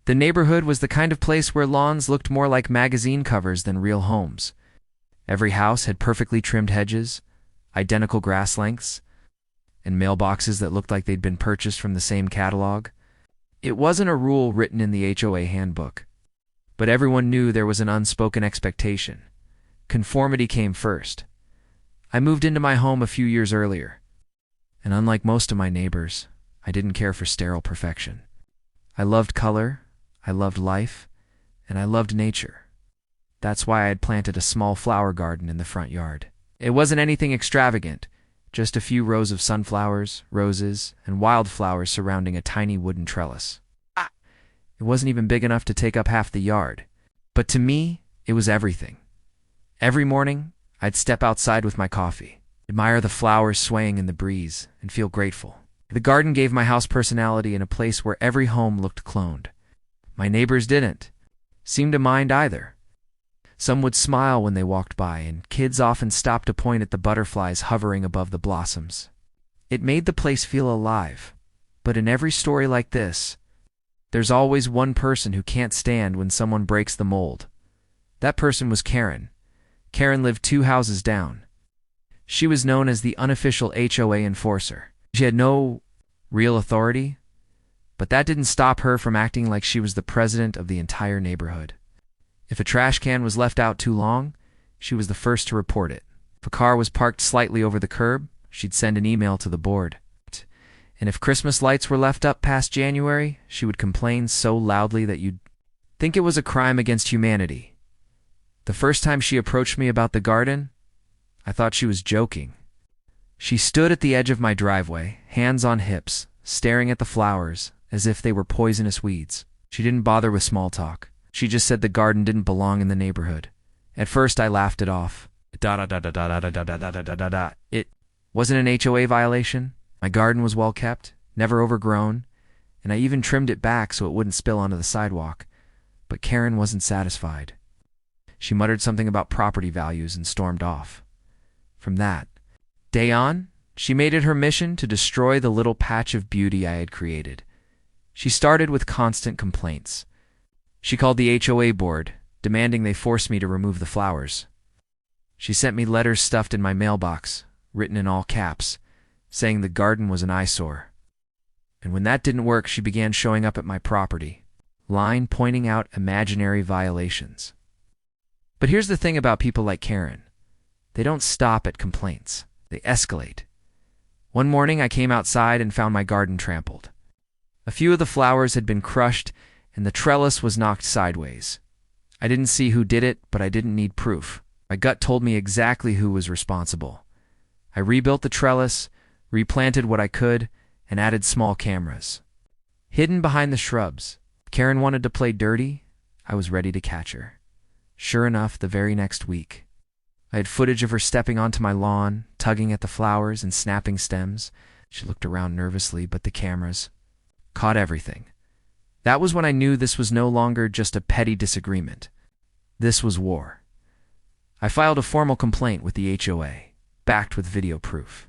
The neighborhood was the kind of place where lawns looked more like magazine covers than real homes. Every house had perfectly trimmed hedges, identical grass lengths, and mailboxes that looked like they'd been purchased from the same catalog. It wasn't a rule written in the HOA handbook, but everyone knew there was an unspoken expectation. Conformity came first. I moved into my home a few years earlier, and unlike most of my neighbors, I didn't care for sterile perfection. I loved color, I loved life, and I loved nature. That's why I had planted a small flower garden in the front yard. It wasn't anything extravagant, just a few rows of sunflowers, roses, and wildflowers surrounding a tiny wooden trellis. It wasn't even big enough to take up half the yard, but to me, it was everything. Every morning, I'd step outside with my coffee, admire the flowers swaying in the breeze, and feel grateful. The garden gave my house personality in a place where every home looked cloned. My neighbors didn't seem to mind either. Some would smile when they walked by, and kids often stopped to point at the butterflies hovering above the blossoms. It made the place feel alive. But in every story like this, there's always one person who can't stand when someone breaks the mold. That person was Karen. Karen lived 2 houses down. She was known as the unofficial HOA enforcer. She had no real authority, but that didn't stop her from acting like she was the president of the entire neighborhood. If a trash can was left out too long, she was the first to report it. If a car was parked slightly over the curb, she'd send an email to the board. And if Christmas lights were left up past January, she would complain so loudly that you'd think it was a crime against humanity. The first time she approached me about the garden, I thought she was joking. She stood at the edge of my driveway, hands on hips, staring at the flowers as if they were poisonous weeds. She didn't bother with small talk. She just said the garden didn't belong in the neighborhood. At first, I laughed it off. It wasn't an HOA violation. My garden was well kept, never overgrown, and I even trimmed it back so it wouldn't spill onto the sidewalk. But Karen wasn't satisfied. She muttered something about property values and stormed off. From that day on, she made it her mission to destroy the little patch of beauty I had created. She started with constant complaints. She called the HOA board, demanding they force me to remove the flowers. She sent me letters stuffed in my mailbox, written in all caps, saying the garden was an eyesore. And when that didn't work, she began showing up at my property, line pointing out imaginary violations. But here's the thing about people like Karen. They don't stop at complaints. They escalate. One morning, I came outside and found my garden trampled. A few of the flowers had been crushed, and the trellis was knocked sideways. I didn't see who did it, but I didn't need proof. My gut told me exactly who was responsible. I rebuilt the trellis, replanted what I could, and added small cameras. Hidden behind the shrubs, if Karen wanted to play dirty, I was ready to catch her. Sure enough, the very next week, I had footage of her stepping onto my lawn, tugging at the flowers and snapping stems. She looked around nervously, but the cameras caught everything. That was when I knew this was no longer just a petty disagreement. This was war. I filed a formal complaint with the HOA, backed with video proof.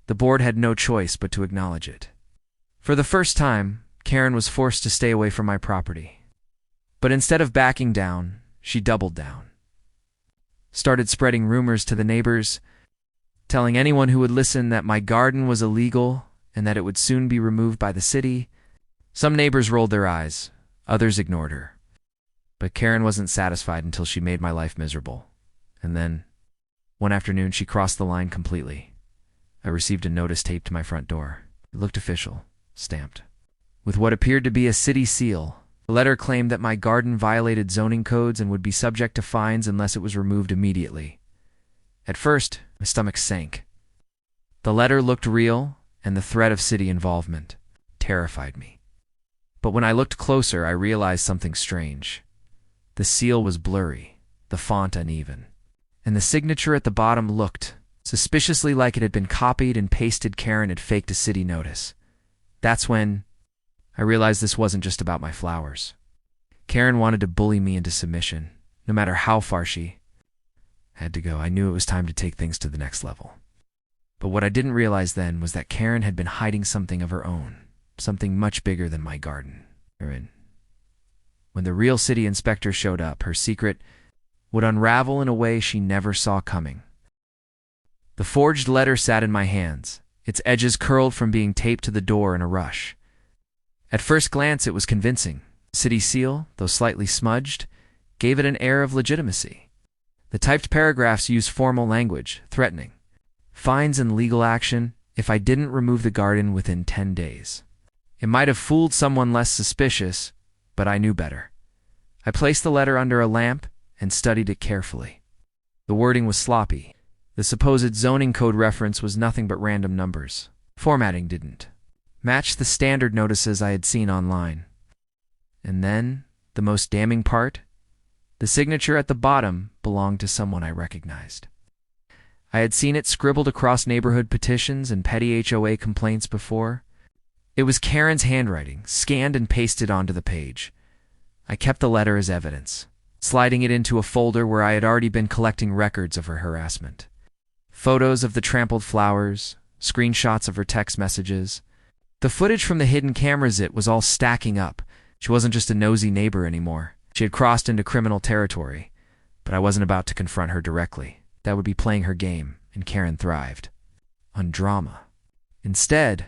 The board had no choice but to acknowledge it. For the first time, Karen was forced to stay away from my property. But instead of backing down, she doubled down. Started spreading rumors to the neighbors, telling anyone who would listen that my garden was illegal and that it would soon be removed by the city. Some neighbors rolled their eyes, others ignored her. But Karen wasn't satisfied until she made my life miserable. And then, one afternoon, she crossed the line completely. I received a notice taped to my front door. It looked official, stamped. With what appeared to be a city seal, the letter claimed that my garden violated zoning codes and would be subject to fines unless it was removed immediately. At first, my stomach sank. The letter looked real, and the threat of city involvement terrified me. But when I looked closer, I realized something strange. The seal was blurry, the font uneven, and the signature at the bottom looked suspiciously like it had been copied and pasted. Karen had faked a city notice. That's when I realized this wasn't just about my flowers. Karen wanted to bully me into submission, no matter how far she had to go. I knew it was time to take things to the next level. But what I didn't realize then was that Karen had been hiding something of her own, something much bigger than my garden. When the real city inspector showed up, her secret would unravel in a way she never saw coming. The forged letter sat in my hands, its edges curled from being taped to the door in a rush. At first glance, it was convincing. The city seal, though slightly smudged, gave it an air of legitimacy. The typed paragraphs used formal language, threatening fines and legal action if I didn't remove the garden within 10 days. It might have fooled someone less suspicious, but I knew better. I placed the letter under a lamp and studied it carefully. The wording was sloppy. The supposed zoning code reference was nothing but random numbers. Formatting didn't match the standard notices I had seen online. And then, the most damning part, the signature at the bottom belonged to someone I recognized. I had seen it scribbled across neighborhood petitions and petty HOA complaints before. It was Karen's handwriting, scanned and pasted onto the page. I kept the letter as evidence, sliding it into a folder where I had already been collecting records of her harassment. Photos of the trampled flowers, screenshots of her text messages. The footage from the hidden cameras was all stacking up. She wasn't just a nosy neighbor anymore. She had crossed into criminal territory, but I wasn't about to confront her directly. That would be playing her game, and Karen thrived on drama. Instead,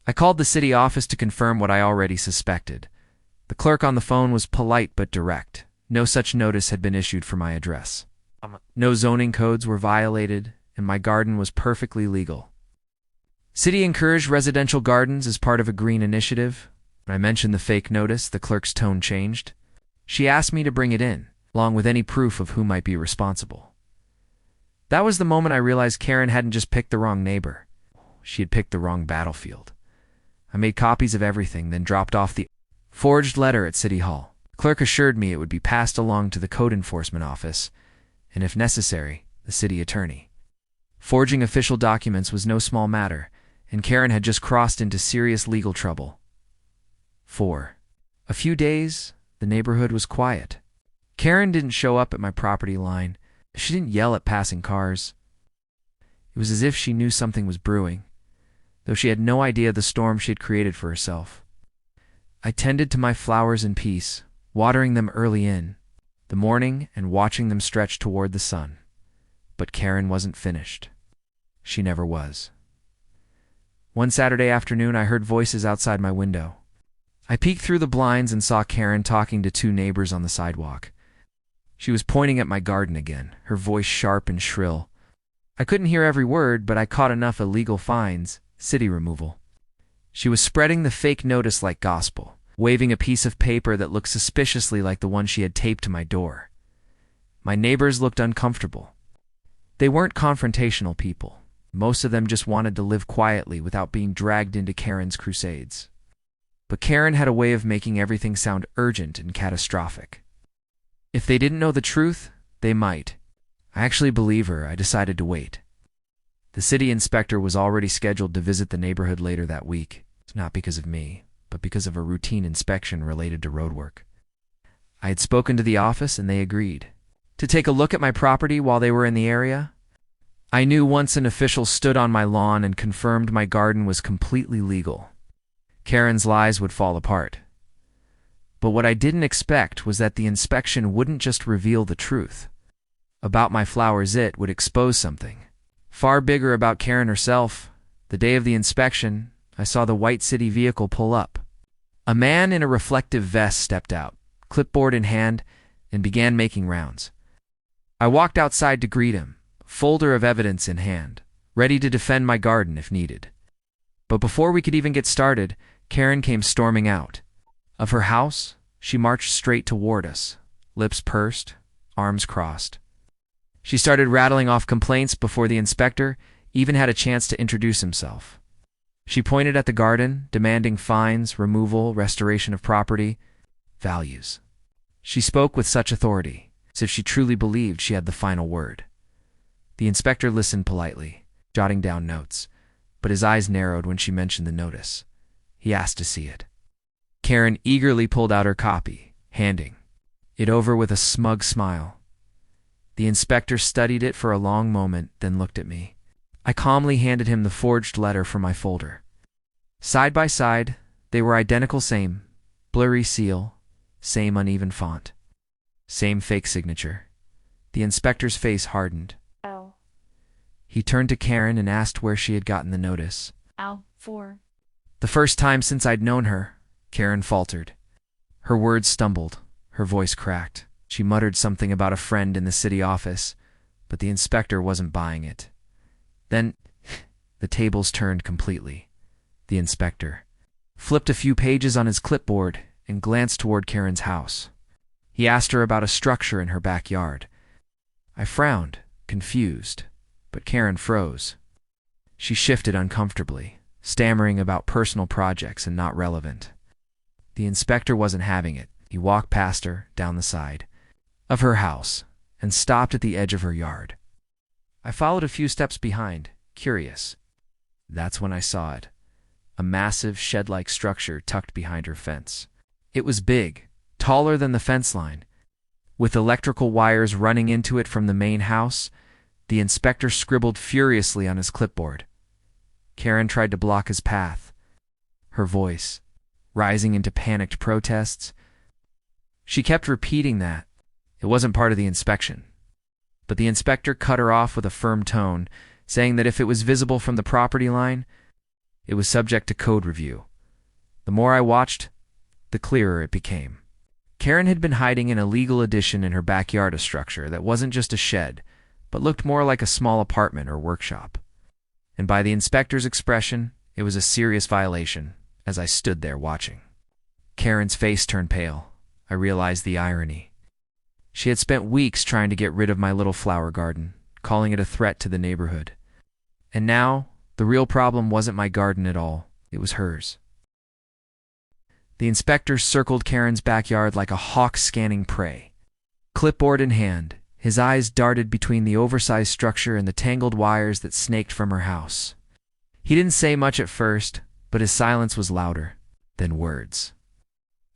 I called the city office to confirm what I already suspected. The clerk on the phone was polite but direct. No such notice had been issued for my address. No zoning codes were violated, and my garden was perfectly legal. City encouraged residential gardens as part of a green initiative. When I mentioned the fake notice, the clerk's tone changed. She asked me to bring it in, along with any proof of who might be responsible. That was the moment I realized Karen hadn't just picked the wrong neighbor. She had picked the wrong battlefield. I made copies of everything, then dropped off the forged letter at City Hall. The clerk assured me it would be passed along to the Code Enforcement Office, and if necessary, the city attorney. Forging official documents was no small matter, and Karen had just crossed into serious legal trouble. For a few days, the neighborhood was quiet. Karen didn't show up at my property line. She didn't yell at passing cars. It was as if she knew something was brewing, though she had no idea the storm she had created for herself. I tended to my flowers in peace, watering them early in the morning and watching them stretch toward the sun. But Karen wasn't finished. She never was. One Saturday afternoon, I heard voices outside my window. I peeked through the blinds and saw Karen talking to two neighbors on the sidewalk. She was pointing at my garden again, her voice sharp and shrill. I couldn't hear every word, but I caught enough illegal fines, city removal. She was spreading the fake notice like gospel, waving a piece of paper that looked suspiciously like the one she had taped to my door. My neighbors looked uncomfortable. They weren't confrontational people. Most of them just wanted to live quietly without being dragged into Karen's crusades. But Karen had a way of making everything sound urgent and catastrophic. If they didn't know the truth, they might. I actually believe her. I decided to wait. The city inspector was already scheduled to visit the neighborhood later that week. It's not because of me, but because of a routine inspection related to roadwork. I had spoken to the office and they agreed to take a look at my property while they were in the area. I knew once an official stood on my lawn and confirmed my garden was completely legal, Karen's lies would fall apart. But what I didn't expect was that the inspection wouldn't just reveal the truth about my flowers, it would expose something far bigger about Karen herself. The day of the inspection, I saw the white city vehicle pull up. A man in a reflective vest stepped out, clipboard in hand, and began making rounds. I walked outside to greet him, a folder of evidence in hand, ready to defend my garden if needed. But before we could even get started, Karen came storming out. Of her house, she marched straight toward us, lips pursed, arms crossed. She started rattling off complaints before the inspector even had a chance to introduce himself. She pointed at the garden, demanding fines, removal, restoration of property, values. She spoke with such authority, as if she truly believed she had the final word. The inspector listened politely, jotting down notes, but his eyes narrowed when she mentioned the notice. He asked to see it. Karen eagerly pulled out her copy, handing it over with a smug smile. The inspector studied it for a long moment, then looked at me. I calmly handed him the forged letter from my folder. Side by side, they were identical, same blurry seal, same uneven font, same fake signature. The inspector's face hardened. L. He turned to Karen and asked where she had gotten the notice. L. 4. The first time since I'd known her, Karen faltered. Her words stumbled, her voice cracked. She muttered something about a friend in the city office, but the inspector wasn't buying it. Then, the tables turned completely. The inspector flipped a few pages on his clipboard and glanced toward Karen's house. He asked her about a structure in her backyard. I frowned, confused, but Karen froze. She shifted uncomfortably, stammering about personal projects and not relevant. The inspector wasn't having it. He walked past her, down the side of her house, and stopped at the edge of her yard. I followed a few steps behind, curious. That's when I saw it. A massive shed-like structure tucked behind her fence. It was big, taller than the fence line, with electrical wires running into it from the main house. The inspector scribbled furiously on his clipboard. Karen tried to block his path, her voice rising into panicked protests. She kept repeating that it wasn't part of the inspection. But the inspector cut her off with a firm tone, saying that if it was visible from the property line, it was subject to code review. The more I watched, the clearer it became. Karen had been hiding an illegal addition in her backyard, a structure that wasn't just a shed, but looked more like a small apartment or workshop. And by the inspector's expression, it was a serious violation, as I stood there watching. Karen's face turned pale. I realized the irony. She had spent weeks trying to get rid of my little flower garden, calling it a threat to the neighborhood. And now, the real problem wasn't my garden at all. It was hers. The inspector circled Karen's backyard like a hawk scanning prey. Clipboard in hand, his eyes darted between the oversized structure and the tangled wires that snaked from her house. He didn't say much at first, but his silence was louder than words.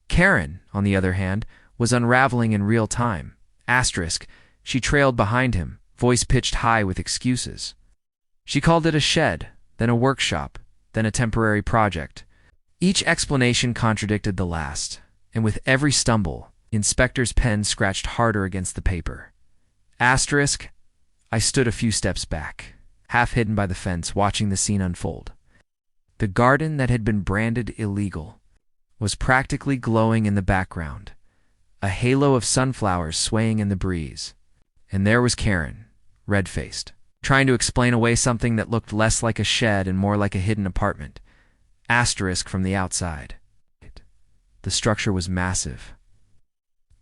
Karen, on the other hand, was unraveling in real time. She trailed behind him, voice pitched high with excuses. She called it a shed, then a workshop, then a temporary project. Each explanation contradicted the last, and with every stumble, the inspector's pen scratched harder against the paper. I stood a few steps back, half hidden by the fence, watching the scene unfold. The garden that had been branded illegal was practically glowing in the background, a halo of sunflowers swaying in the breeze. And there was Karen, red-faced, trying to explain away something that looked less like a shed and more like a hidden apartment. From the outside. The structure was massive.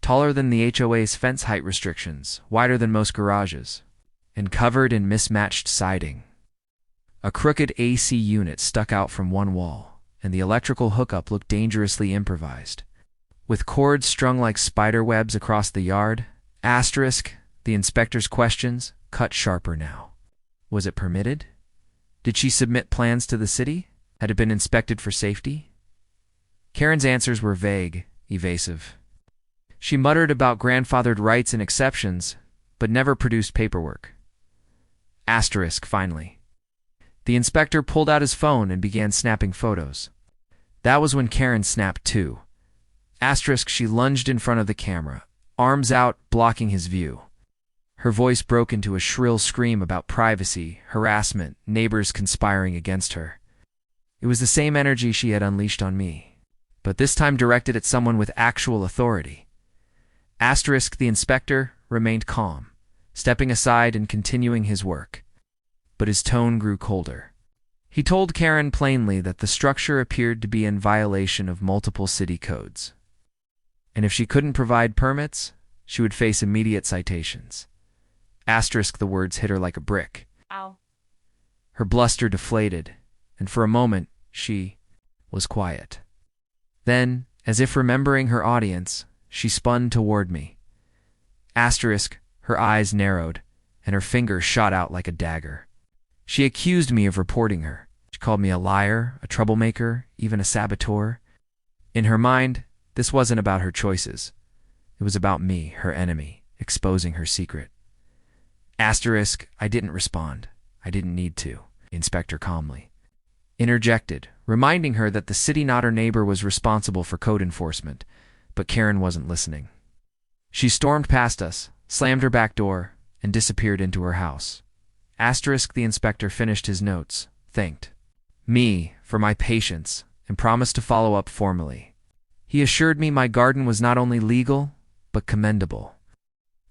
Taller than the HOA's fence height restrictions, wider than most garages, and covered in mismatched siding. A crooked AC unit stuck out from one wall, and the electrical hookup looked dangerously improvised. With cords strung like spider webs across the yard, the inspector's questions cut sharper now. Was it permitted? Did she submit plans to the city? Had it been inspected for safety? Karen's answers were vague, evasive. She muttered about grandfathered rights and exceptions, but never produced paperwork. Finally. The inspector pulled out his phone and began snapping photos. That was when Karen snapped too. She lunged in front of the camera, arms out, blocking his view. Her voice broke into a shrill scream about privacy, harassment, neighbors conspiring against her. It was the same energy she had unleashed on me, but this time directed at someone with actual authority. The inspector remained calm, stepping aside and continuing his work, but his tone grew colder. He told Karen plainly that the structure appeared to be in violation of multiple city codes, and if she couldn't provide permits, she would face immediate citations. The words hit her like a brick. Ow. Her bluster deflated, and for a moment, she was quiet. Then, as if remembering her audience, she spun toward me. Her eyes narrowed, and her finger shot out like a dagger. She accused me of reporting her. She called me a liar, a troublemaker, even a saboteur. In her mind, this wasn't about her choices. It was about me, her enemy, exposing her secret. I didn't respond. I didn't need to, the inspector calmly interjected, reminding her that the city, not her neighbor, was responsible for code enforcement, but Karen wasn't listening. She stormed past us, slammed her back door, and disappeared into her house. The inspector finished his notes, thanked me for my patience, and promised to follow up formally. He assured me my garden was not only legal, but commendable.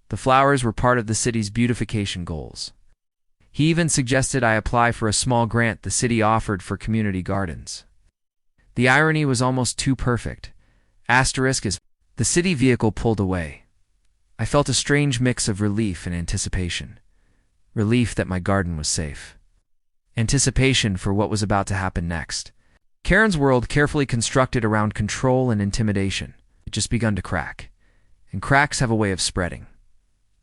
The flowers were part of the city's beautification goals. He even suggested I apply for a small grant the city offered for community gardens. The irony was almost too perfect. As the city vehicle pulled away, I felt a strange mix of relief and anticipation. Relief that my garden was safe. Anticipation for what was about to happen next. Karen's world, carefully constructed around control and intimidation, had just begun to crack. And cracks have a way of spreading.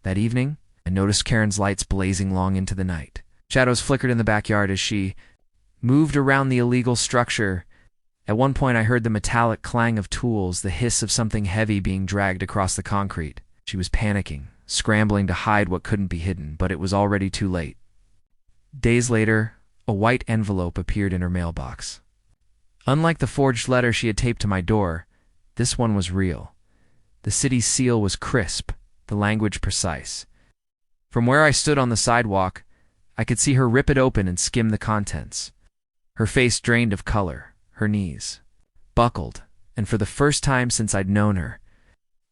That evening, I noticed Karen's lights blazing long into the night. Shadows flickered in the backyard as she moved around the illegal structure. At one point, I heard the metallic clang of tools, the hiss of something heavy being dragged across the concrete. She was panicking, scrambling to hide what couldn't be hidden, but it was already too late. Days later, a white envelope appeared in her mailbox. Unlike the forged letter she had taped to my door, this one was real. The city's seal was crisp, the language precise. From where I stood on the sidewalk, I could see her rip it open and skim the contents. Her face drained of color, her knees buckled, and for the first time since I'd known her,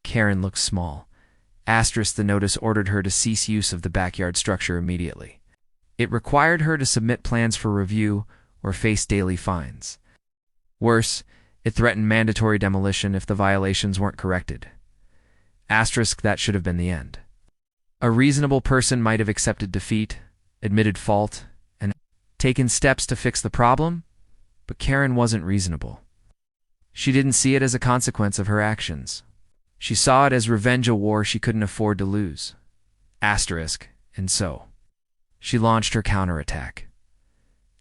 Karen looked small. The notice ordered her to cease use of the backyard structure immediately. It required her to submit plans for review or face daily fines. Worse, it threatened mandatory demolition if the violations weren't corrected. That should have been the end. A reasonable person might have accepted defeat, admitted fault, and taken steps to fix the problem, but Karen wasn't reasonable. She didn't see it as a consequence of her actions. She saw it as revenge, a war she couldn't afford to lose. And so she launched her counterattack.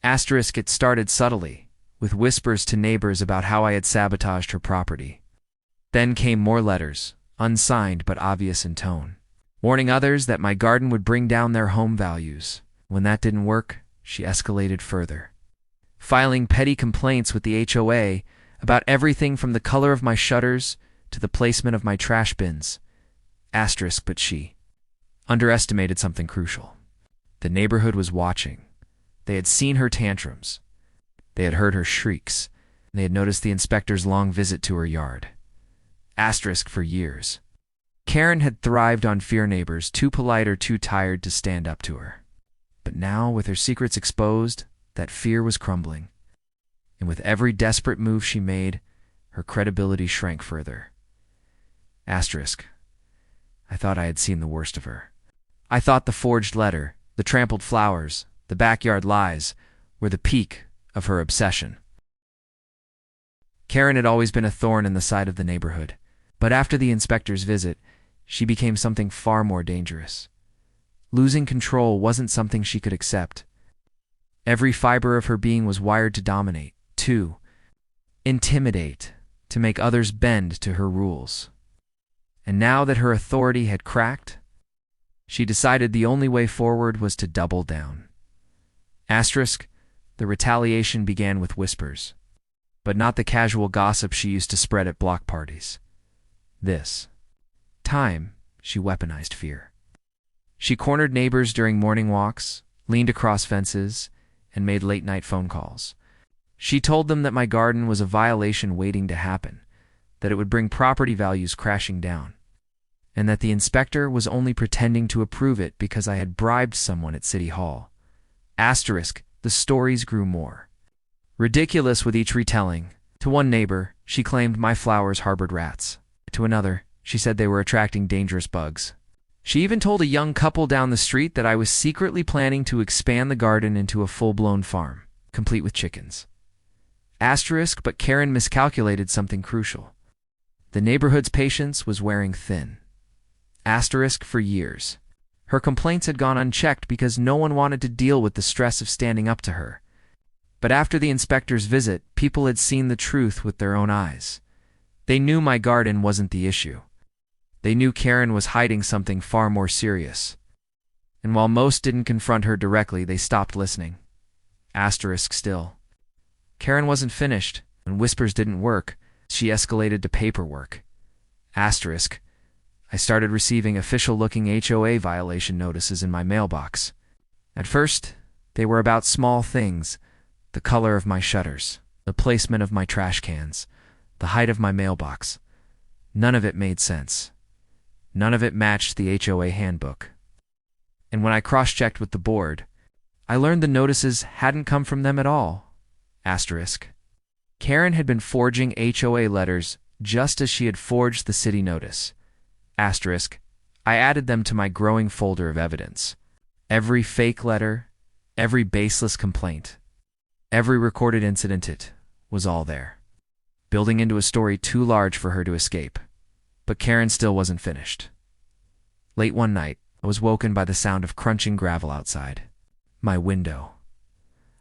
It started subtly, with whispers to neighbors about how I had sabotaged her property. Then came more letters, unsigned but obvious in tone, warning others that my garden would bring down their home values. When that didn't work, she escalated further, filing petty complaints with the HOA about everything from the color of my shutters to the placement of my trash bins. But she underestimated something crucial. The neighborhood was watching. They had seen her tantrums. They had heard her shrieks. They had noticed the inspector's long visit to her yard. For years, Karen had thrived on fear, neighbors too polite or too tired to stand up to her. But now, with her secrets exposed, that fear was crumbling. And with every desperate move she made, her credibility shrank further. I thought I had seen the worst of her. I thought the forged letter, the trampled flowers, the backyard lies were the peak of her obsession. Karen had always been a thorn in the side of the neighborhood, but after the inspector's visit, she became something far more dangerous. Losing control wasn't something she could accept. Every fiber of her being was wired to dominate, to intimidate, to make others bend to her rules. And now that her authority had cracked, she decided the only way forward was to double down. The retaliation began with whispers, but not the casual gossip she used to spread at block parties. This time, she weaponized fear. She cornered neighbors during morning walks, leaned across fences, and made late-night phone calls. She told them that my garden was a violation waiting to happen, that it would bring property values crashing down, and that the inspector was only pretending to approve it because I had bribed someone at City Hall. The stories grew more ridiculous with each retelling. To one neighbor, she claimed my flowers harbored rats. To another, she said they were attracting dangerous bugs. She even told a young couple down the street that I was secretly planning to expand the garden into a full-blown farm, complete with chickens. But Karen miscalculated something crucial. The neighborhood's patience was wearing thin. For years, her complaints had gone unchecked because no one wanted to deal with the stress of standing up to her. But after the inspector's visit, people had seen the truth with their own eyes. They knew my garden wasn't the issue. They knew Karen was hiding something far more serious. And while most didn't confront her directly, they stopped listening. Still, Karen wasn't finished. When whispers didn't work, she escalated to paperwork. Asterisk. I started receiving official-looking HOA violation notices in my mailbox. At first, they were about small things: the color of my shutters, the placement of my trash cans, the height of my mailbox. None of it made sense. None of it matched the HOA handbook. And when I cross-checked with the board, I learned the notices hadn't come from them at all. Asterisk. Karen had been forging HOA letters just as she had forged the city notice. Asterisk. I added them to my growing folder of evidence. Every fake letter, every baseless complaint, every recorded incident, it was all there, building into a story too large for her to escape. But Karen still wasn't finished. Late one night, I was woken by the sound of crunching gravel outside my window.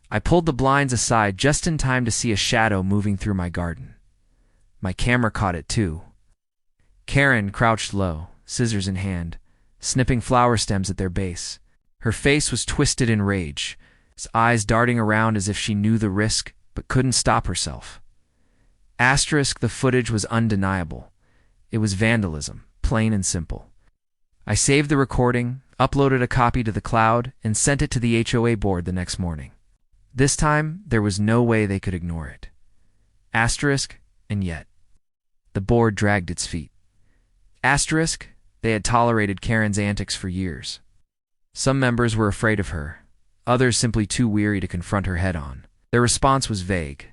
I pulled the blinds aside just in time to see a shadow moving through my garden. My camera caught it too. Karen crouched low, scissors in hand, snipping flower stems at their base. Her face was twisted in rage, his eyes darting around as if she knew the risk but couldn't stop herself. Asterisk. The footage was undeniable. It was vandalism, plain and simple. I saved the recording, uploaded a copy to the cloud, and sent it to the HOA board the next morning. This time, there was no way they could ignore it. Asterisk. And yet, the board dragged its feet. Asterisk. They had tolerated Karen's antics for years. Some members were afraid of her, others simply too weary to confront her head-on. Their response was vague,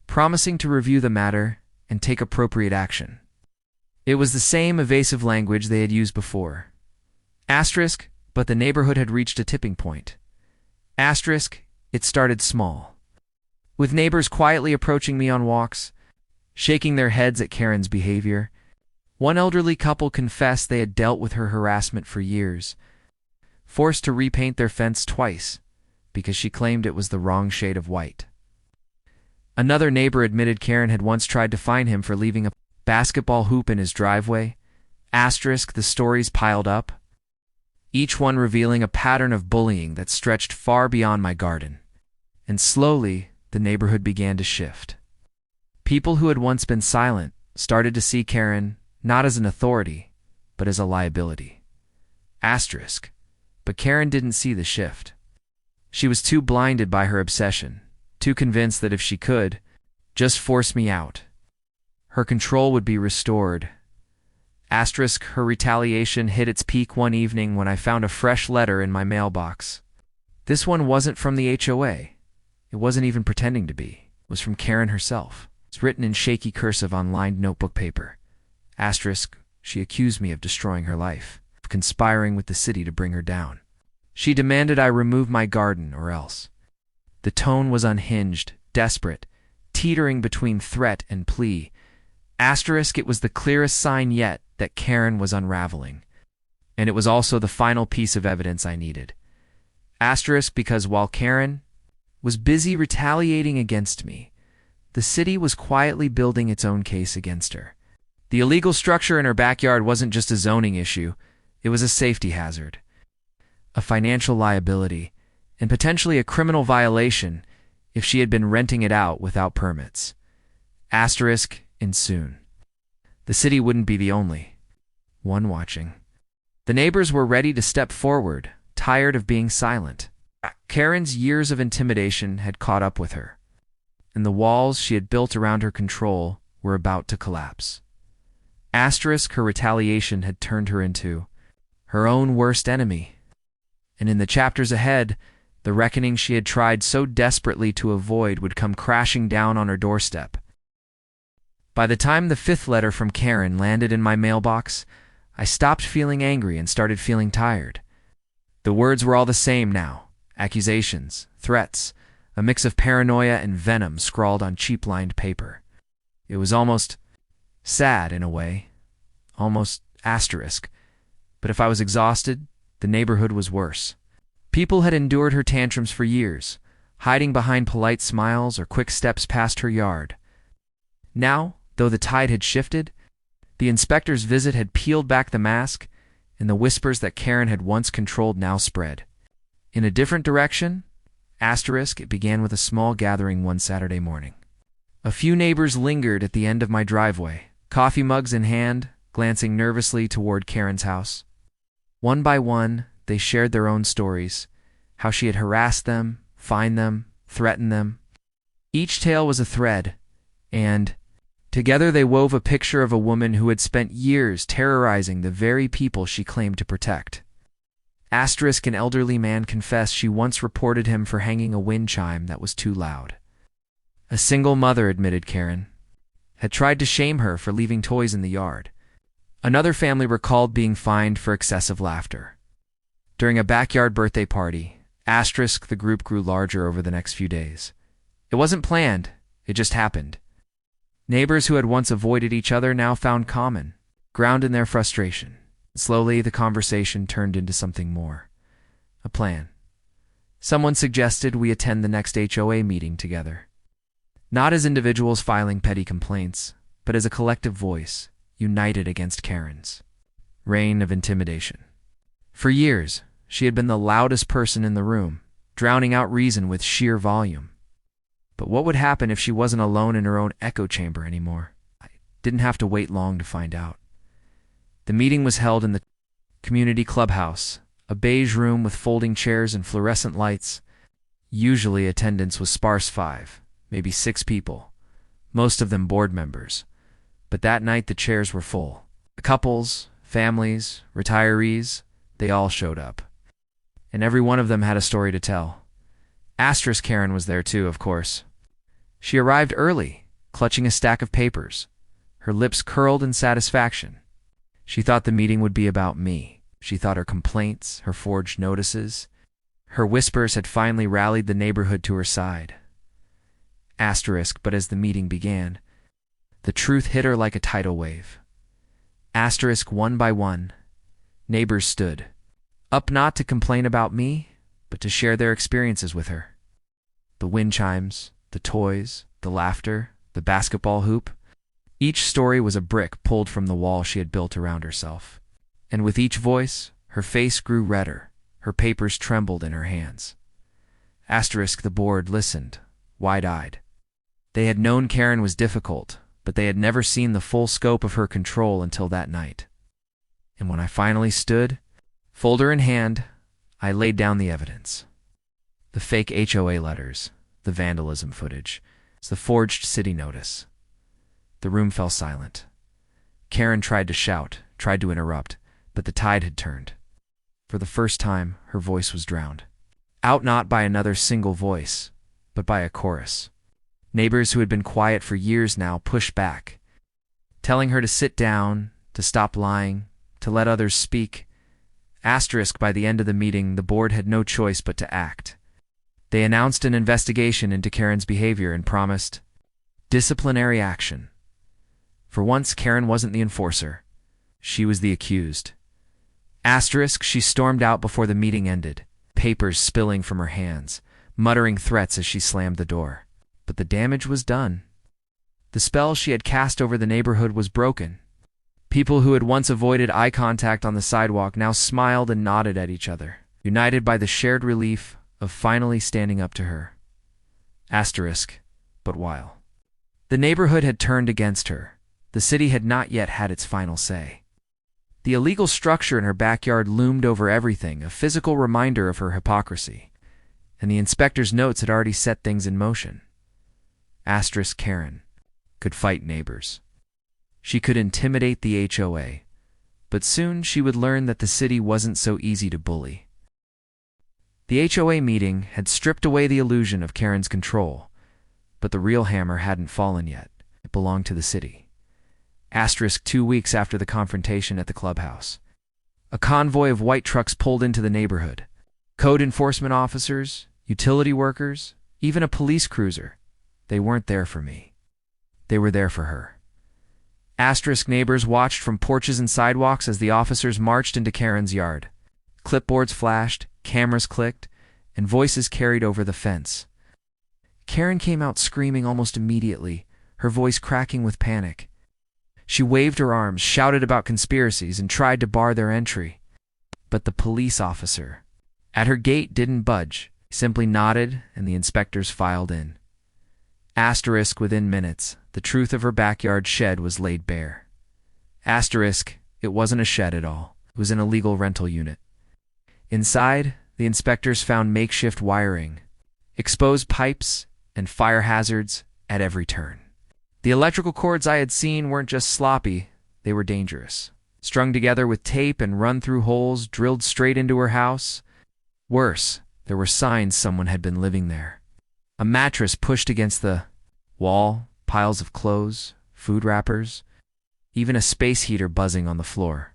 promising to review the matter and take appropriate action. It was the same evasive language they had used before. Asterisk. But the neighborhood had reached a tipping point. Asterisk. It started small, with neighbors quietly approaching me on walks, shaking their heads at Karen's behavior. One elderly couple confessed they had dealt with her harassment for years, forced to repaint their fence twice because she claimed it was the wrong shade of white. Another neighbor admitted Karen had once tried to fine him for leaving a basketball hoop in his driveway. Asterisk. The stories piled up, each one revealing a pattern of bullying that stretched far beyond my garden. And slowly, the neighborhood began to shift. People who had once been silent started to see Karen not as an authority, but as a liability. Asterisk. But Karen didn't see the shift. She was too blinded by her obsession, too convinced that if she could just force me out, her control would be restored. Asterisk. Her retaliation hit its peak one evening when I found a fresh letter in my mailbox. This one wasn't from the HOA. It wasn't even pretending to be. It was from Karen herself. It's written in shaky cursive on lined notebook paper. Asterisk. She accused me of destroying her life, of conspiring with the city to bring her down. She demanded I remove my garden or else. The tone was unhinged, desperate, teetering between threat and plea. Asterisk. It was the clearest sign yet that Karen was unraveling. And it was also the final piece of evidence I needed. Asterisk. Because while Karen was busy retaliating against me, the city was quietly building its own case against her. The illegal structure in her backyard wasn't just a zoning issue, it was a safety hazard, a financial liability, and potentially a criminal violation if she had been renting it out without permits. Asterisk. And soon, the city wouldn't be the only one watching. The neighbors were ready to step forward, tired of being silent. Karen's years of intimidation had caught up with her, and the walls she had built around her control were about to collapse. Asterisk. Her retaliation had turned her into her own worst enemy. And in the chapters ahead, the reckoning she had tried so desperately to avoid would come crashing down on her doorstep. By the time the fifth letter from Karen landed in my mailbox, I stopped feeling angry and started feeling tired. The words were all the same now: accusations, threats, a mix of paranoia and venom scrawled on cheap-lined paper. It was almost sad in a way, almost asterisk. But if I was exhausted, the neighborhood was worse. People had endured her tantrums for years, hiding behind polite smiles or quick steps past her yard. Now, though the tide had shifted, the inspector's visit had peeled back the mask, and the whispers that Karen had once controlled now spread. In a different direction, asterisk. It began with a small gathering one Saturday morning. A few neighbors lingered at the end of my driveway, coffee mugs in hand, glancing nervously toward Karen's house. One by one, they shared their own stories, how she had harassed them, fined them, threatened them. Each tale was a thread, and together they wove a picture of a woman who had spent years terrorizing the very people she claimed to protect. Asterisk, an elderly man confessed she once reported him for hanging a wind chime that was too loud. A single mother, admitted Karen, had tried to shame her for leaving toys in the yard. Another family recalled being fined for excessive laughter. During a backyard birthday party, asterisk, the group grew larger over the next few days. It wasn't planned, it just happened. Neighbors who had once avoided each other now found common ground in their frustration. Slowly, the conversation turned into something more. A plan. Someone suggested we attend the next HOA meeting together. Not as individuals filing petty complaints, but as a collective voice, united against Karen's reign of intimidation. For years, she had been the loudest person in the room, drowning out reason with sheer volume. But what would happen if she wasn't alone in her own echo chamber anymore? I didn't have to wait long to find out. The meeting was held in the community clubhouse, a beige room with folding chairs and fluorescent lights. Usually attendance was sparse, 5, maybe 6 people, most of them board members. But that night the chairs were full. The couples, families, retirees, they all showed up. And every one of them had a story to tell. Asterisk Karen was there too, of course. She arrived early, clutching a stack of papers, her lips curled in satisfaction. She thought the meeting would be about me. She thought her complaints, her forged notices, her whispers had finally rallied the neighborhood to her side. Asterisk, but as the meeting began, the truth hit her like a tidal wave. Asterisk, one by one, neighbors stood, up not to complain about me, but to share their experiences with her. The wind chimes, the toys, the laughter, the basketball hoop. Each story was a brick pulled from the wall she had built around herself. And with each voice, her face grew redder, her papers trembled in her hands. Asterisk, the board listened, wide-eyed. They had known Karen was difficult, but they had never seen the full scope of her control until that night. And when I finally stood, folder in hand, I laid down the evidence. The fake HOA letters, the vandalism footage, the forged city notice. The room fell silent. Karen tried to shout, tried to interrupt, but the tide had turned. For the first time, her voice was drowned. Out not by another single voice, but by a chorus. Neighbors who had been quiet for years now pushed back, telling her to sit down, to stop lying, to let others speak. Asterisk, by the end of the meeting, the board had no choice but to act. They announced an investigation into Karen's behavior and promised disciplinary action. For once, Karen wasn't the enforcer. She was the accused. Asterisk, she stormed out before the meeting ended, papers spilling from her hands, muttering threats as she slammed the door. But the damage was done. The spell she had cast over the neighborhood was broken. People who had once avoided eye contact on the sidewalk now smiled and nodded at each other, united by the shared relief of finally standing up to her. Asterisk, but while the neighborhood had turned against her, the city had not yet had its final say. The illegal structure in her backyard loomed over everything, a physical reminder of her hypocrisy, and the inspector's notes had already set things in motion. Asterisk Karen could fight neighbors. She could intimidate the HOA, but soon she would learn that the city wasn't so easy to bully. The HOA meeting had stripped away the illusion of Karen's control, but the real hammer hadn't fallen yet. It belonged to the city. Asterisk 2 weeks after the confrontation at the clubhouse, a convoy of white trucks pulled into the neighborhood. Code enforcement officers, utility workers, even a police cruiser. They weren't there for me. They were there for her. Asterisk neighbors watched from porches and sidewalks as the officers marched into Karen's yard. Clipboards flashed, cameras clicked, and voices carried over the fence. Karen came out screaming almost immediately, her voice cracking with panic. She waved her arms, shouted about conspiracies, and tried to bar their entry. But the police officer at her gate didn't budge, simply nodded, and the inspectors filed in. Asterisk, within minutes, the truth of her backyard shed was laid bare. Asterisk, it wasn't a shed at all. It was an illegal rental unit. Inside, the inspectors found makeshift wiring, exposed pipes, and fire hazards at every turn. The electrical cords I had seen weren't just sloppy, they were dangerous. Strung together with tape and run through holes drilled straight into her house. Worse, there were signs someone had been living there. A mattress pushed against the wall, piles of clothes, food wrappers, even a space heater buzzing on the floor.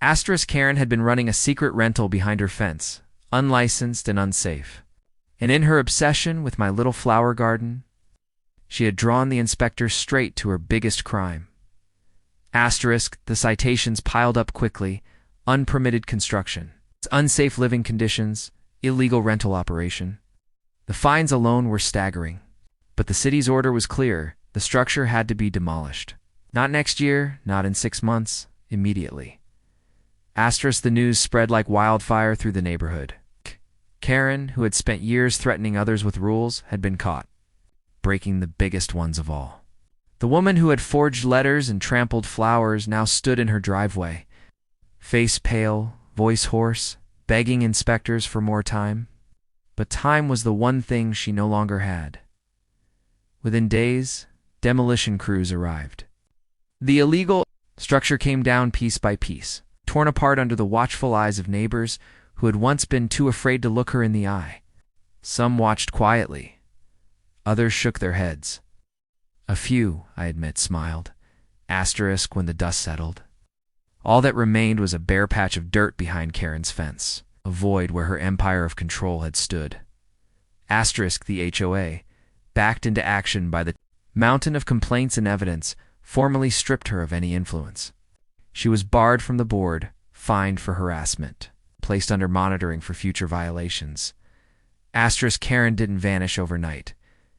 Asterisk Karen had been running a secret rental behind her fence, unlicensed and unsafe. And in her obsession with my little flower garden, she had drawn the inspectors straight to her biggest crime. Asterisk, the citations piled up quickly: unpermitted construction, unsafe living conditions, illegal rental operation. The fines alone were staggering. But the city's order was clear: the structure had to be demolished. Not next year, not in 6 months, immediately. Asterisk, the news spread like wildfire through the neighborhood. Karen, who had spent years threatening others with rules, had been caught, breaking the biggest ones of all. The woman who had forged letters and trampled flowers now stood in her driveway, face pale, voice hoarse, begging inspectors for more time. But time was the one thing she no longer had. Within days, demolition crews arrived. The illegal structure came down piece by piece, torn apart under the watchful eyes of neighbors who had once been too afraid to look her in the eye. Some watched quietly. Others shook their heads. A few, I admit, smiled. Asterisk, when the dust settled. All that remained was a bare patch of dirt behind Karen's fence, a void where her empire of control had stood. Asterisk, the HOA, backed into action by the mountain of complaints and evidence, formally stripped her of any influence. She was barred from the board, fined for harassment, placed under monitoring for future violations. Asterisk, Karen didn't vanish overnight.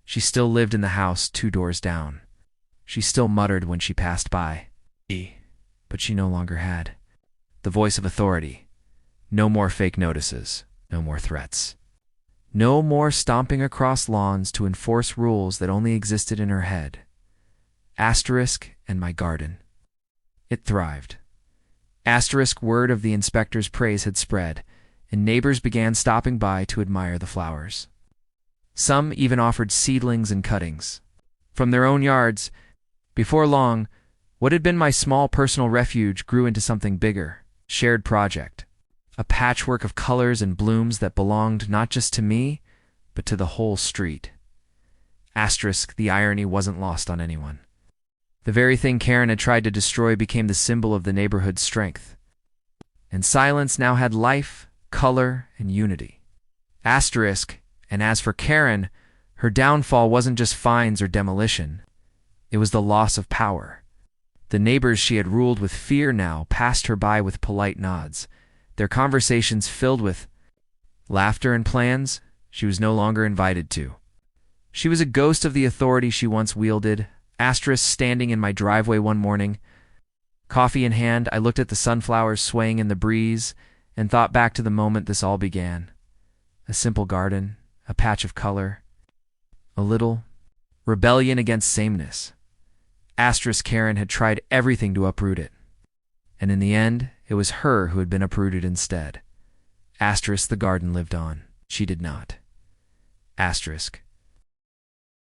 She still lived in the house 2 doors down. She still muttered when she passed by. But she no longer had. The voice of authority. No more fake notices. No more threats. No more stomping across lawns to enforce rules that only existed in her head. Asterisk and my garden. It thrived. Asterisk, word of the inspector's praise had spread, and neighbors began stopping by to admire the flowers. Some even offered seedlings and cuttings from their own yards. Before long, what had been my small personal refuge grew into something bigger, shared project, a patchwork of colors and blooms that belonged not just to me, but to the whole street. Asterisk, the irony wasn't lost on anyone. The very thing Karen had tried to destroy became the symbol of the neighborhood's strength. And silence now had life, color, and unity. Asterisk, and as for Karen, her downfall wasn't just fines or demolition. It was the loss of power. The neighbors she had ruled with fear now passed her by with polite nods, their conversations filled with laughter and plans she was no longer invited to. She was a ghost of the authority she once wielded. Asterisk, standing in my driveway one morning, coffee in hand, I looked at the sunflowers swaying in the breeze and thought back to the moment this all began. A simple garden, a patch of color, a little rebellion against sameness. Asterisk, Karen had tried everything to uproot it. And in the end, it was her who had been uprooted instead. Asterisk, the garden lived on. She did not. Asterisk,